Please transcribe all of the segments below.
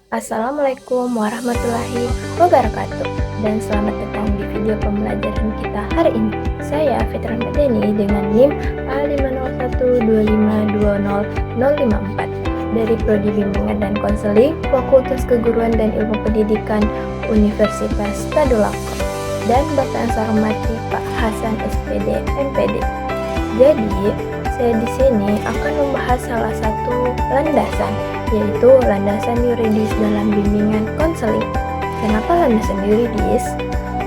Assalamualaikum warahmatullahi wabarakatuh. Dan selamat datang di video pembelajaran kita hari ini. Saya Fitran Madeni dengan NIM A50125200054 dari Prodi Bimbingan dan Konseling Fakultas Keguruan dan Ilmu Pendidikan Universitas Tadulako. Dan Bapak yang saya hormati Pak Hasan SPD MPD. Jadi, saya di sini akan membahas salah satu landasan, yaitu landasan yuridis dalam bimbingan konseling. Kenapa landasan yuridis?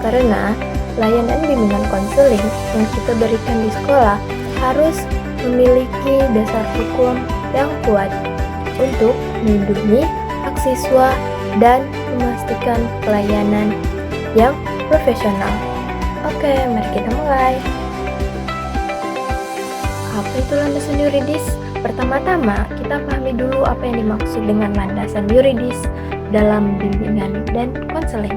Karena layanan bimbingan konseling yang kita berikan di sekolah harus memiliki dasar hukum yang kuat untuk melindungi hak siswa dan memastikan pelayanan yang profesional. Oke, mari kita mulai. Apa itu landasan yuridis? Pertama-tama, kita pahami dulu apa yang dimaksud dengan landasan yuridis dalam bimbingan dan konseling.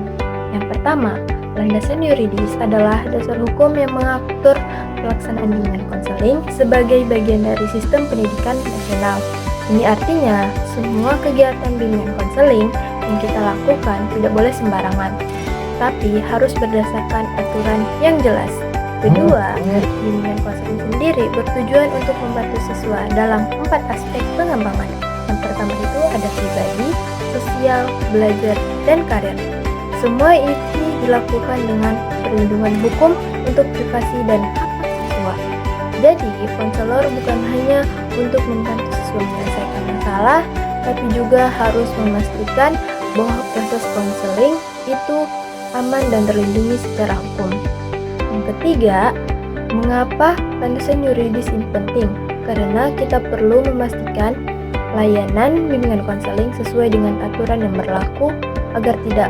Yang pertama, landasan yuridis adalah dasar hukum yang mengatur pelaksanaan bimbingan konseling sebagai bagian dari sistem pendidikan nasional. Ini artinya, semua kegiatan bimbingan konseling yang kita lakukan tidak boleh sembarangan, tapi harus berdasarkan aturan yang jelas. Kedua, bimbingan konseling sendiri bertujuan untuk membantu siswa dalam 4 aspek pengembangan. Yang pertama itu ada pribadi, sosial, belajar, dan karir. Semua ini dilakukan dengan perlindungan hukum untuk privasi dan hak siswa. Jadi, konselor bukan hanya untuk membantu siswa menyelesaikan masalah, tapi juga harus memastikan bahwa proses konseling itu aman dan terlindungi secara hukum. Yang ketiga, mengapa landasan yuridis ini penting? Karena kita perlu memastikan layanan bimbingan konseling sesuai dengan aturan yang berlaku agar tidak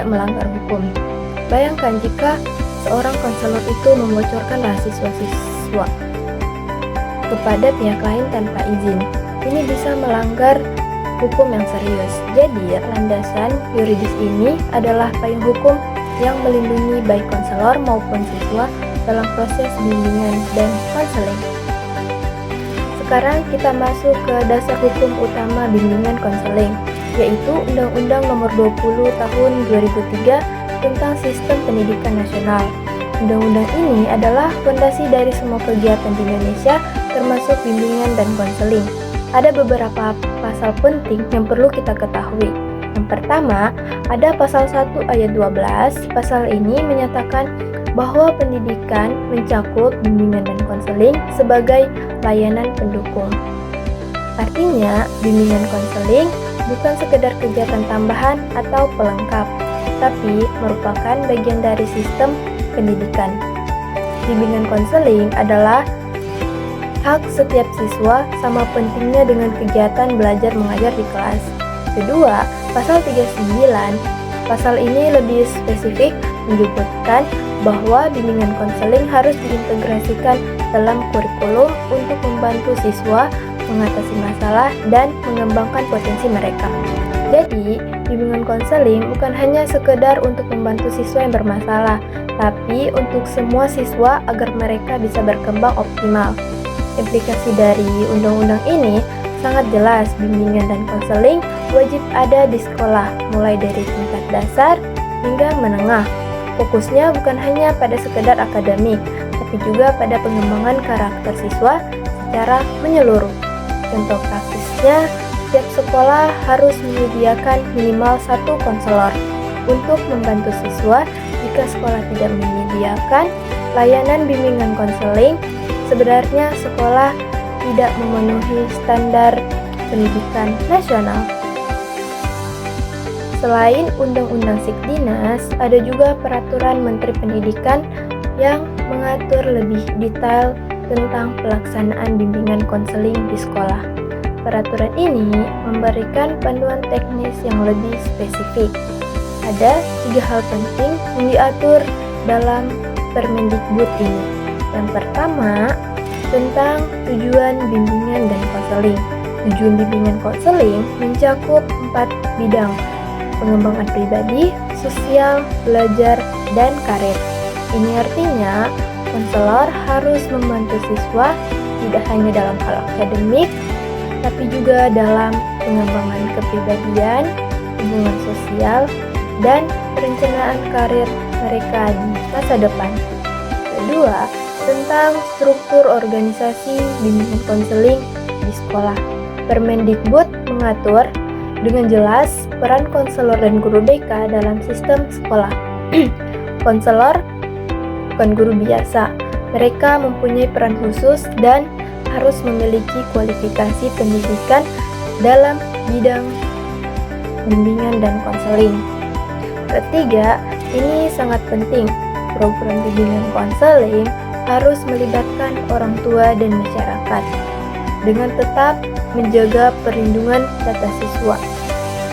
melanggar hukum. Bayangkan jika seorang konselor itu membocorkan rahasia siswa kepada pihak lain tanpa izin. Ini bisa melanggar hukum yang serius. Jadi, landasan yuridis ini adalah payung hukum yang melindungi baik konselor maupun siswa dalam proses bimbingan dan konseling. Sekarang kita masuk ke dasar hukum utama bimbingan konseling, yaitu Undang-Undang Nomor 20 Tahun 2003 tentang Sistem Pendidikan Nasional. Undang-undang ini adalah fondasi dari semua kegiatan di Indonesia, termasuk bimbingan dan konseling. Ada beberapa pasal penting yang perlu kita ketahui. Yang pertama, ada pasal 1 ayat 12. Pasal ini menyatakan bahwa pendidikan mencakup bimbingan dan konseling sebagai layanan pendukung. Artinya, bimbingan konseling bukan sekedar kegiatan tambahan atau pelengkap, tapi merupakan bagian dari sistem pendidikan. Bimbingan konseling adalah hak setiap siswa sama pentingnya dengan kegiatan belajar mengajar di kelas. Kedua, pasal 39. Pasal ini lebih spesifik menyebutkan bahwa bimbingan konseling harus diintegrasikan dalam kurikulum untuk membantu siswa mengatasi masalah dan mengembangkan potensi mereka. Jadi, bimbingan konseling bukan hanya sekedar untuk membantu siswa yang bermasalah, tapi untuk semua siswa agar mereka bisa berkembang optimal. Implikasi dari undang-undang ini sangat jelas. Bimbingan dan konseling wajib ada di sekolah, mulai dari tingkat dasar hingga menengah. Fokusnya bukan hanya pada sekedar akademik, tapi juga pada pengembangan karakter siswa secara menyeluruh. Contoh praktisnya, setiap sekolah harus menyediakan minimal 1 konselor untuk membantu siswa. Jika sekolah tidak menyediakan layanan bimbingan konseling, sebenarnya sekolah tidak memenuhi standar pendidikan nasional. Selain Undang-Undang Sikdinas, ada juga Peraturan Menteri Pendidikan yang mengatur lebih detail tentang pelaksanaan bimbingan konseling di sekolah. Peraturan ini memberikan panduan teknis yang lebih spesifik. Ada 3 hal penting yang diatur dalam Permendikbud ini. Yang pertama, tentang tujuan bimbingan dan konseling. Tujuan bimbingan konseling mencakup 4 bidang: pengembangan pribadi, sosial, belajar, dan karir. Ini artinya, konselor harus membantu siswa tidak hanya dalam hal akademik, tapi juga dalam pengembangan kepribadian, hubungan sosial, dan perencanaan karir mereka di masa depan. Kedua, tentang struktur organisasi bimbingan konseling di sekolah. Permendikbud mengatur dengan jelas peran konselor dan guru BK dalam sistem sekolah. Konselor bukan guru biasa. Mereka mempunyai peran khusus dan harus memiliki kualifikasi pendidikan dalam bidang bimbingan dan konseling. Ketiga, ini sangat penting. Program bimbingan konseling harus melibatkan orang tua dan masyarakat dengan tetap menjaga perlindungan data siswa.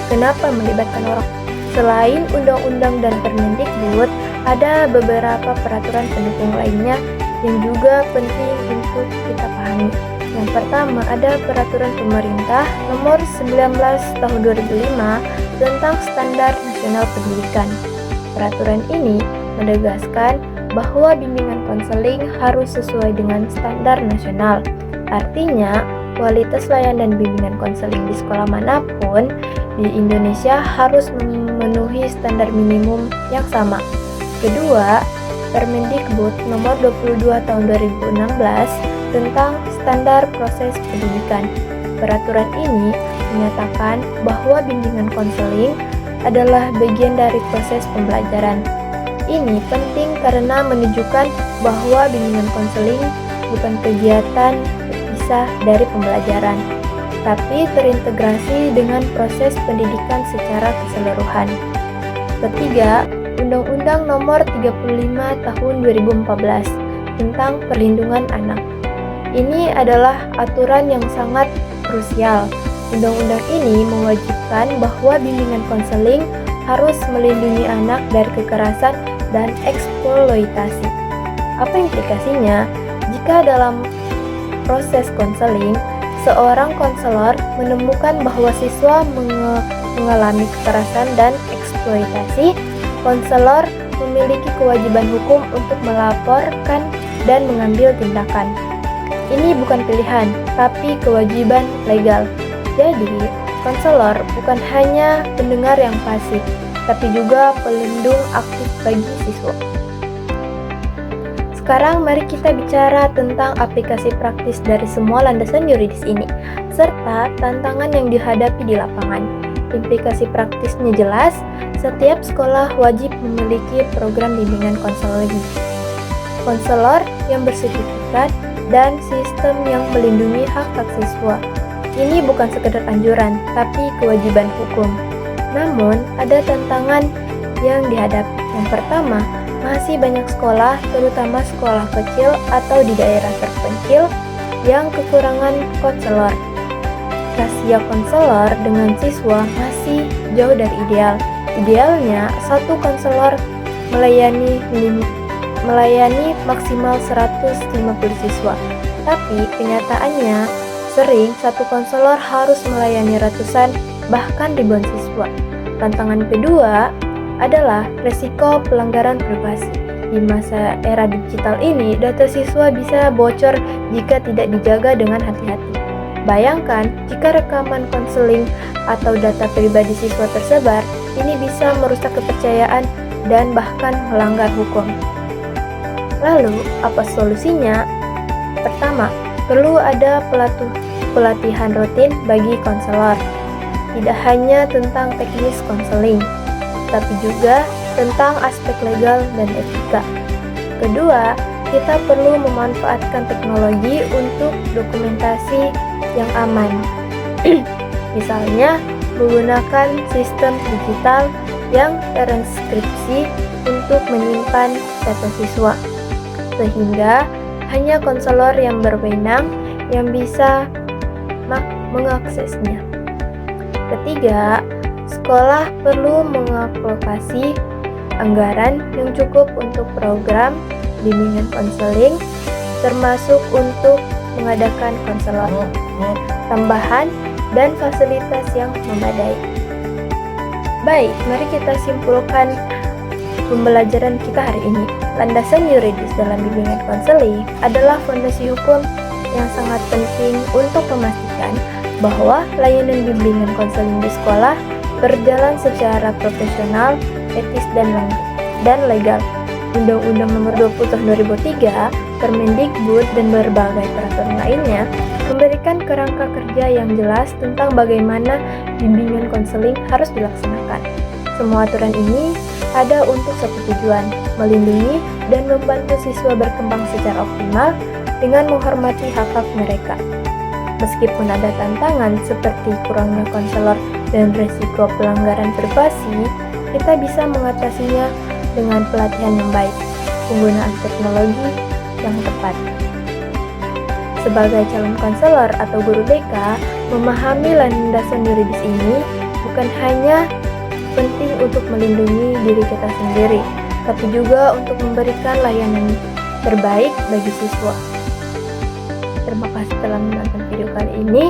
Kenapa melibatkan orang? Selain undang-undang dan Permendikbud, ada beberapa peraturan pendukung lainnya yang juga penting untuk kita pahami. Yang pertama, ada Peraturan Pemerintah Nomor 19 Tahun 2005 tentang Standar Nasional Pendidikan. Peraturan ini menegaskan bahwa bimbingan konseling harus sesuai dengan standar nasional. Artinya, kualitas layanan bimbingan konseling di sekolah manapun di Indonesia harus memenuhi standar minimum yang sama. Kedua, Permendikbud Nomor 22 Tahun 2016 tentang Standar Proses Pendidikan. Peraturan ini menyatakan bahwa bimbingan konseling adalah bagian dari proses pembelajaran. Ini penting karena menunjukkan bahwa bimbingan konseling bukan kegiatan terpisah dari pembelajaran, tapi terintegrasi dengan proses pendidikan secara keseluruhan. Ketiga, Undang-Undang Nomor 35 Tahun 2014 tentang Perlindungan Anak. Ini adalah aturan yang sangat krusial. Undang-undang ini mewajibkan bahwa bimbingan konseling harus melindungi anak dari kekerasan dan eksploitasi. Apa implikasinya? Jika dalam proses konseling, seorang konselor menemukan bahwa siswa mengalami kekerasan dan eksploitasi, konselor memiliki kewajiban hukum untuk melaporkan dan mengambil tindakan. Ini bukan pilihan, tapi kewajiban legal. Jadi, konselor bukan hanya pendengar yang pasif, tapi juga pelindung aktif bagi siswa. Sekarang mari kita bicara tentang aplikasi praktis dari semua landasan yuridis ini, serta tantangan yang dihadapi di lapangan. Implikasi praktisnya jelas, setiap sekolah wajib memiliki program bimbingan konseling, konselor yang bersertifikat, dan sistem yang melindungi hak-hak siswa. Ini bukan sekedar anjuran, tapi kewajiban hukum. Namun, ada tantangan yang dihadapi. Yang pertama, masih banyak sekolah, terutama sekolah kecil atau di daerah terpencil, yang kekurangan konselor. Rasio konselor dengan siswa masih jauh dari ideal. Idealnya, satu konselor melayani maksimal 150 siswa. Tapi kenyataannya, sering satu konselor harus melayani ratusan bahkan ribuan siswa. Tantangan kedua adalah resiko pelanggaran privasi. Di masa era digital ini, data siswa bisa bocor jika tidak dijaga dengan hati-hati. Bayangkan jika rekaman konseling atau data pribadi siswa tersebar, ini bisa merusak kepercayaan dan bahkan melanggar hukum. Lalu, apa solusinya? Pertama, perlu ada pelatihan rutin bagi konselor. Tidak hanya tentang teknis konseling, tapi juga tentang aspek legal dan etika. Kedua, kita perlu memanfaatkan teknologi untuk dokumentasi yang aman. Misalnya, menggunakan sistem digital yang terenskripsi untuk menyimpan data siswa, sehingga hanya konselor yang berwenang yang bisa mengaksesnya. Ketiga, sekolah perlu mengalokasi anggaran yang cukup untuk program bimbingan konseling, termasuk untuk mengadakan konselor tambahan dan fasilitas yang memadai. Baik, mari kita simpulkan pembelajaran kita hari ini. Landasan yuridis dalam bimbingan konseling adalah fondasi hukum yang sangat penting untuk memastikan bahwa layanan bimbingan konseling di sekolah berjalan secara profesional, etis, dan legal. Undang-Undang Nomor 20 Tahun 2003, Permendikbud, dan berbagai peraturan lainnya memberikan kerangka kerja yang jelas tentang bagaimana bimbingan konseling harus dilaksanakan. Semua aturan ini ada untuk satu tujuan, melindungi dan membantu siswa berkembang secara optimal dengan menghormati hak-hak mereka. Meskipun ada tantangan seperti kurangnya konselor dan risiko pelanggaran privasi, kita bisa mengatasinya dengan pelatihan yang baik, penggunaan teknologi yang tepat. Sebagai calon konselor atau guru BK, memahami landasan yuridis ini bukan hanya penting untuk melindungi diri kita sendiri, tapi juga untuk memberikan layanan terbaik bagi siswa. Terima kasih telah menonton video kali ini.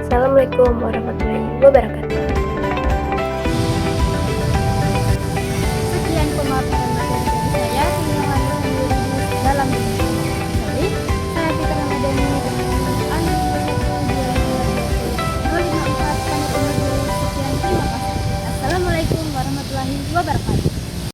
Assalamualaikum warahmatullahi wabarakatuh.